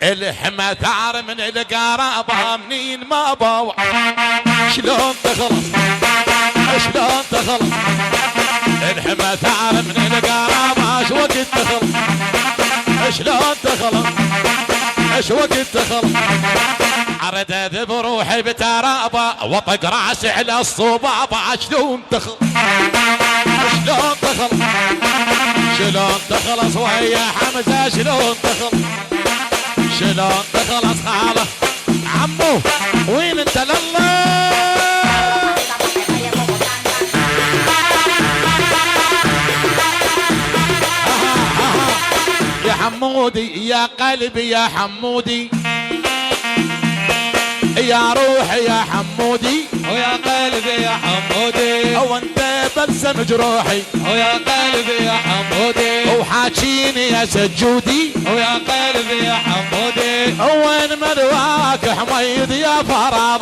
الحما ثار من القرابة منين ما باوع. شلون تخلص شلون تخلص الحما ثار من القرابة شو وقت تخلص شلون تخلص ايش وقت تخلص. عرد بروحي بترابة وطق راسي على الصبابة. شلون تخلص شلون تخلص شلون تخلص ويا حمزة شلون تخلص شلون تخلص. خاله عمو وين انت لله يا حمودي يا قلبي يا حمودي يا روحي يا حمودي ويا قلبي يا حمودي وانت بلسم جروحي ويا قلبي يا حمودي وحاكيني يا سجودي ويا قلبي يا حمودي. وين مدواك حميد يا فراض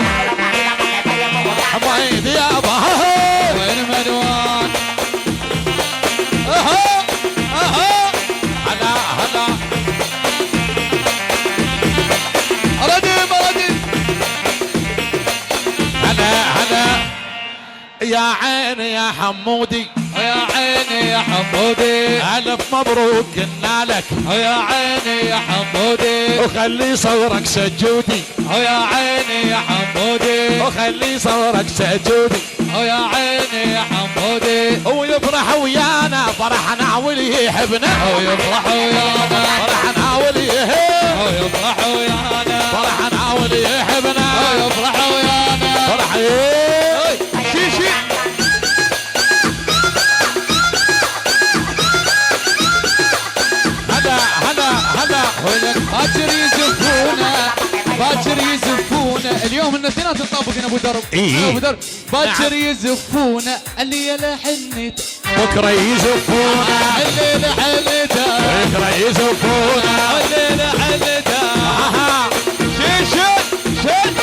حميد يا ظهر وين مدواك اها اها هلا هلا رديم رديم هلا هلا يا عيني يا حمودي ويا عيني يا حمودي ألف مبروك قلنا لك ويا عيني يا حمودي وخلي صورك سجودي ويا عيني يا حمودي وخلي صورك سجودي ويا عيني يا حمودي. ويفرح ويانا فرحنا واللي يحبنا ويفرح ويانا فرحنا واللي يحب ويفرح ويانا فرحنا واللي يحبنا ويفرح ويانا فرح شيشي هلا هلا هلا ولك باكر يزفونا باكر يزفونا اليوم الاثنين تطابقين ابو درب إيه. ابو درب باكر يزفونا الليله حنت بكره يزفونا الليله حنتها بكره يزفونا الليله حنتها شيشت شت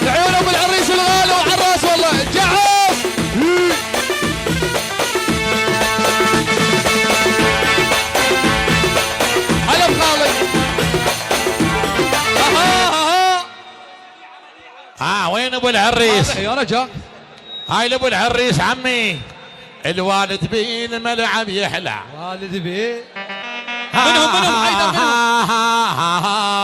عيون ابو العريس الغالي وعراس والله جعف. هلا بخالي وين ابو العريس يا رجال هاي لابو العريس عمي الوالد بالملعب يحلى والد بيه منهم منهم حيدر منهم